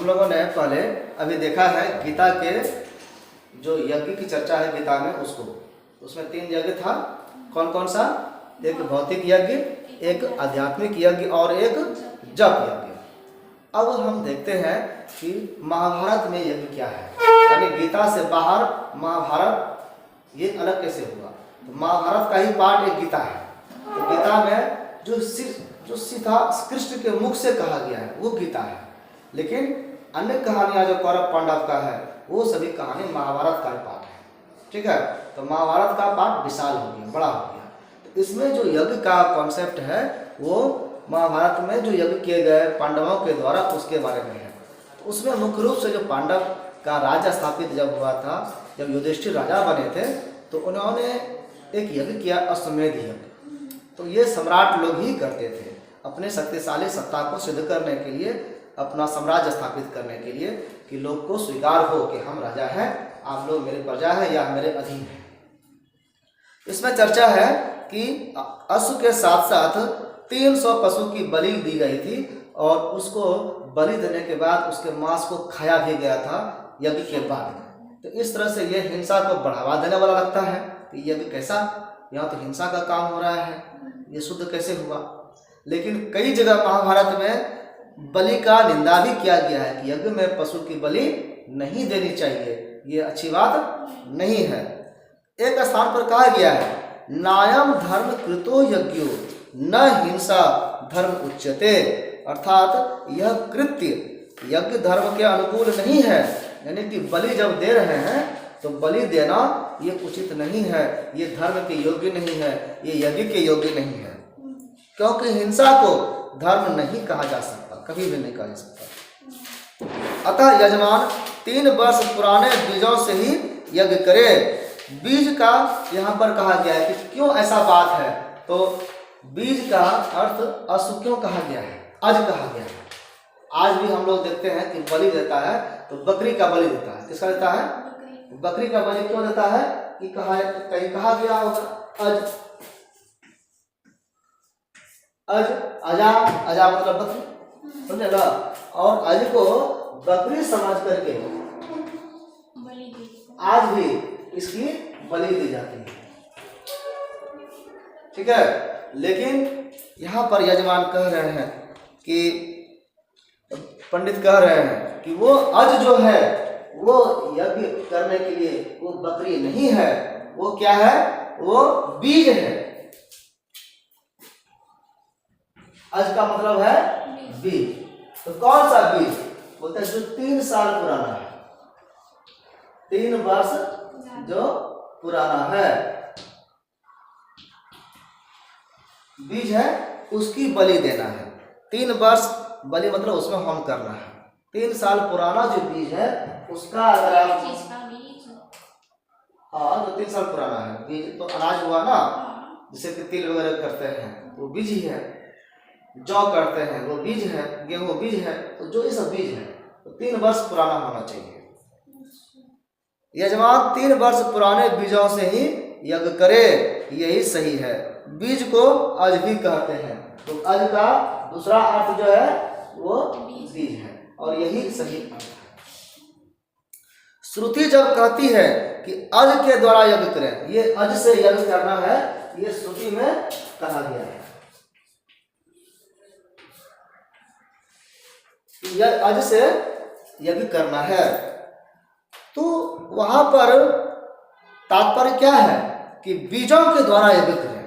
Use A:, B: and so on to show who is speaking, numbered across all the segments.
A: हम लोगों ने पहले अभी देखा है गीता के जो यज्ञ की चर्चा है गीता में, उसमें 3 यज्ञ था। कौन कौन सा? एक भौतिक यज्ञ, एक आध्यात्मिक यज्ञ और एक जप यज्ञ। अब हम देखते हैं कि महाभारत में यज्ञ क्या है, यानी गीता से बाहर महाभारत ये अलग कैसे हुआ। तो महाभारत का ही पार्ट एक गीता है। तो गीता में जो सीधा कृष्ण के मुख से कहा गया है वो गीता है, लेकिन अन्य कहानियां जो कौरव पांडव का है वो सभी कहानी महाभारत का पार्ट है। ठीक है, तो महाभारत का पार्ट विशाल हो गया, बड़ा हो गया। तो इसमें जो यज्ञ का कॉन्सेप्ट है वो महाभारत में जो यज्ञ किए गए पांडवों के द्वारा उसके बारे में है। तो उसमें मुख्य रूप से जो पांडव का राज्य स्थापित जब हुआ था, जब युधिष्ठिर राजा बने थे, तो उन्होंने एक यज्ञ किया, अश्वमेध यज्ञ। तो ये सम्राट लोग ही करते थे अपने शक्तिशाली सत्ता को सिद्ध करने के लिए, अपना साम्राज्य स्थापित करने के लिए, कि लोग को स्वीकार हो कि हम राजा हैं, आप लोग मेरे प्रजा हैं या मेरे अधीन हैं। इसमें चर्चा है कि अश्व के साथ साथ 300 पशु की बलि दी गई थी और उसको बलि देने के बाद उसके मांस को खाया भी गया था यज्ञ के बाद। तो इस तरह से ये हिंसा को बढ़ावा देने वाला लगता है कि यज्ञ कैसा, यहाँ तो हिंसा का काम हो रहा है, ये शुद्ध कैसे हुआ। लेकिन कई जगह महाभारत में बलि का निंदा भी किया गया है कि यज्ञ में पशु की बलि नहीं देनी चाहिए, ये अच्छी बात नहीं है। एक स्थान पर कहा गया है, नायम धर्म कृतो यज्ञो न हिंसा धर्म उच्यते, अर्थात यह कृत्य यज्ञ धर्म के अनुकूल नहीं है, यानी कि बलि जब दे रहे हैं तो बलि देना ये उचित नहीं है, ये धर्म के योग्य नहीं है, ये यज्ञ के योग्य नहीं है, क्योंकि हिंसा को धर्म नहीं कहा जा सकता, कभी भी नहीं कहा जा सकता। अतः यजमान 3 वर्ष पुराने बीजों से ही यज्ञ करे। बीज का यहाँ पर कहा गया है कि क्यों ऐसा बात है, तो बीज का अर्थ अश्व क्यों कहा गया है, अज कहा गया है। आज भी हम लोग देखते हैं कि बलि देता है तो बकरी का बलि देता है। किसका देता है? बकरी का बलि क्यों देता है कि कहीं कहा गया होगा अज, अजा, अजा मतलब बकरी, समझे ना। और अज को बकरी समझ करके आज भी इसकी बलि दी जाती है। ठीक है, लेकिन यहाँ पर यजमान कह रहे हैं कि पंडित कह रहे हैं कि वो अज जो है वो यज्ञ करने के लिए वो बकरी नहीं है, वो क्या है, वो बीज है। अज का मतलब है बीज। तो कौन सा बीज? बोलते हैं जो 3 साल पुराना है, 3 वर्ष जो पुराना है बीज है, उसकी बलि देना है। 3 वर्ष बलि मतलब उसमें होम करना है। 3 साल पुराना जो बीज है उसका अगर आप, हाँ जो 3 साल पुराना है बीज, तो अनाज हुआ ना, जैसे कि तिल वगैरह करते हैं वो बीज ही है, जौ करते हैं वो बीज है, गेहूं बीज है, तो जो ये सब बीज है तो 3 वर्ष पुराना होना चाहिए। यजमान 3 वर्ष पुराने बीजों से ही यज्ञ करे, यही सही है। बीज को अज भी कहते हैं, तो अज का दूसरा अर्थ जो है वो बीज है और यही सही अर्थ है। श्रुति जब कहती है कि अज के द्वारा यज्ञ करें, ये अज से यज्ञ करना है, ये श्रुति में कहा गया है। यह अज से यज्ञ करना है, तो वहां पर तात्पर्य क्या है कि बीजों के द्वारा यज्ञ करें,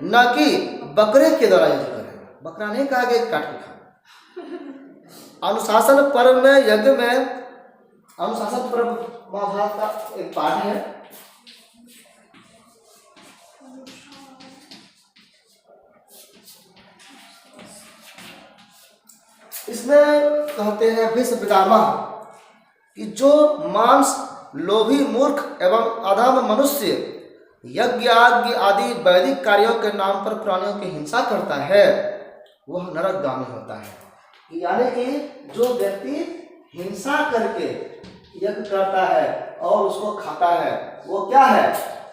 A: न कि बकरे के द्वारा यज्ञ करें। बकरा नहीं कहा गया काट के खाओ। अनुशासन पर्व में यज्ञ में, अनुशासन पर्व महाभारत का एक पाठ है। इसमें कहते हैं भीष्म पितामह कि जो मांस लोभी मूर्ख एवं अधम मनुष्य यज्ञ आदि वैदिक कार्यों के नाम पर प्राणियों की हिंसा करता है वह नरकगामी होता है। यानी कि जो व्यक्ति हिंसा करके यज्ञ करता है और उसको खाता है वो क्या है?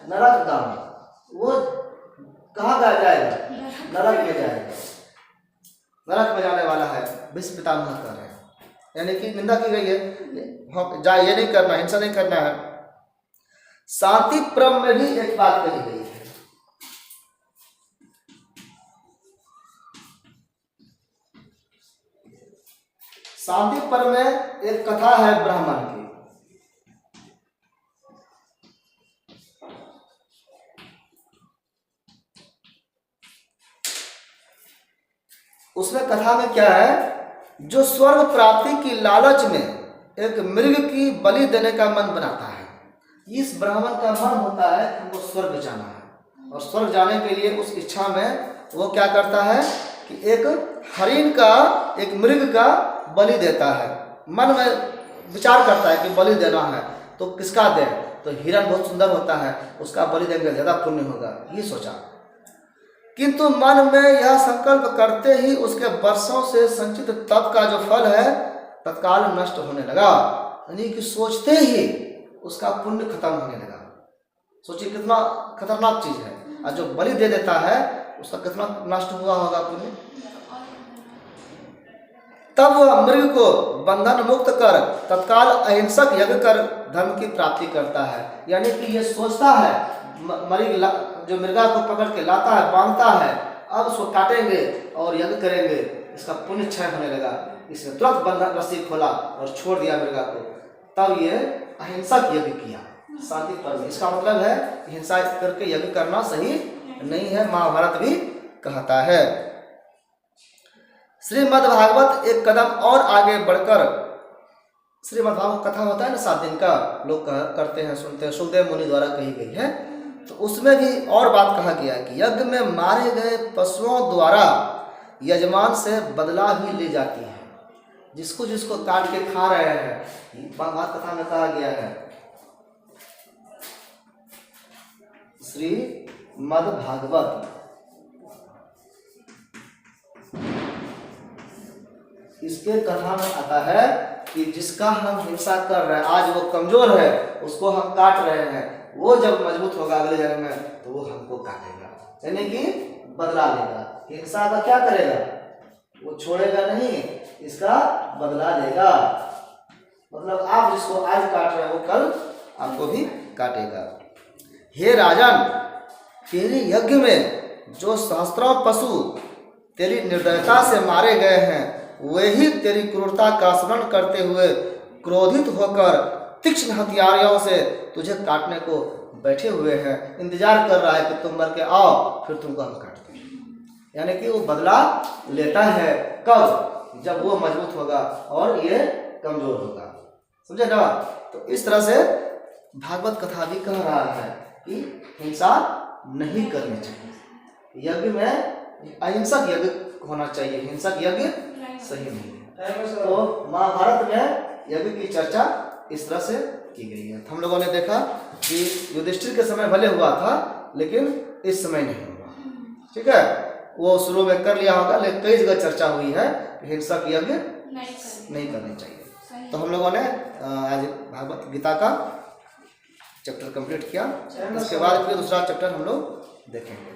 A: नरकगामी। वो कहाँ जाएगा? नरक में जाएगा, नरक में जाने वाला है, भीष्म पितामह कह रहे हैं। यानी कि निंदा की गई है, ये नहीं करना, हिंसा नहीं करना है। शांति परम में भी एक बात कही गई है। शांति पर्व में एक कथा है ब्राह्मण की। उसमें कथा में क्या है, जो स्वर्ग प्राप्ति की लालच में एक मृग की बलि देने का मन बनाता है। इस ब्राह्मण का मन होता है कि हमको स्वर्ग जाना है, और स्वर्ग जाने के लिए उस इच्छा में वो क्या करता है कि एक हरिण का, एक मृग का बलि देता है। मन में विचार करता है कि बलि देना है तो किसका दें, तो हिरण बहुत सुंदर होता है, उसका बलि देंगे ज़्यादा पुण्य होगा, ये सोचा। किंतु मन में यह संकल्प करते ही उसके वर्षों से संचित तप का जो फल है तत्काल नष्ट होने लगा। यानी कि सोचते ही उसका पुण्य खत्म होने लगा। सोचिए कितना खतरनाक चीज है। और जो बलि दे देता है उसका कितना नष्ट हुआ होगा पुण्य। तब वह मृग को बंधन मुक्त कर तत्काल अहिंसक यज्ञ कर धर्म की प्राप्ति करता है। यानी कि ये सोचता है, मृग जो मृगा को पकड़ के लाता है, बांधता है, अब उसको काटेंगे और यज्ञ करेंगे, इसका पुण्य क्षय होने लगा। इसने तुरंत बंधन रस्सी खोला और छोड़ दिया मृगा को। तब ये अहिंसक यज्ञ किया शांति पर्व में। इसका मतलब है हिंसा करके यज्ञ करना सही नहीं है, महाभारत भी कहता है। श्रीमद् भागवत एक कदम और आगे बढ़कर, श्रीमद् भागवत कथा होता है ना 7 दिन का, लोग करते हैं, सुनते हैं, सुखदेव मुनि द्वारा कही गई है। तो उसमें भी और बात कहा गया कि यज्ञ में मारे गए पशुओं द्वारा यजमान से बदला भी ली जाती है। जिसको जिसको काट के खा रहे हैं, भागवत कथा में कहा गया है। श्रीमद् भागवत इसके कथा में आता है कि जिसका हम हिंसा कर रहे हैं, आज वो कमजोर है, उसको हम काट रहे हैं, वो जब मजबूत होगा अगले जन्म में तो वो हमको काटेगा, यानी कि बदला लेगा। हिंसा का क्या करेगा, वो छोड़ेगा नहीं, इसका बदला लेगा। मतलब आप जिसको आज काट रहे हैं वो कल आपको भी काटेगा। हे राजन, तेरे यज्ञ में जो सहस्त्रों पशु तेरी निर्दयता से मारे गए हैं, वे ही तेरी क्रूरता का स्मरण करते हुए क्रोधित होकर तीक्ष्ण हथियारों से तुझे काटने को बैठे हुए हैं। इंतजार कर रहा है कि तुम मर के आओ, फिर तुमको हम काटते हैं। यानी कि वो बदला लेता है कब, जब वो मजबूत होगा और ये कमजोर होगा। समझे ना। तो इस तरह से भागवत कथा भी कह रहा है कि हिंसा नहीं करनी चाहिए, यज्ञ में अहिंसक यज्ञ होना चाहिए, हिंसक यज्ञ सही नहीं है। तो महाभारत में यज्ञ की चर्चा इस तरह से की गई है। हम लोगों ने देखा कि युधिष्ठिर के समय भले हुआ था लेकिन इस समय नहीं हुआ। ठीक है, वो शुरू में कर लिया होगा, लेकिन कई जगह चर्चा हुई है कि हिंसक यज्ञ नहीं करनी चाहिए। तो हम लोगों ने आज भागवत गीता का चैप्टर कंप्लीट किया। इसके बाद फिर दूसरा चैप्टर हम लोग देखेंगे।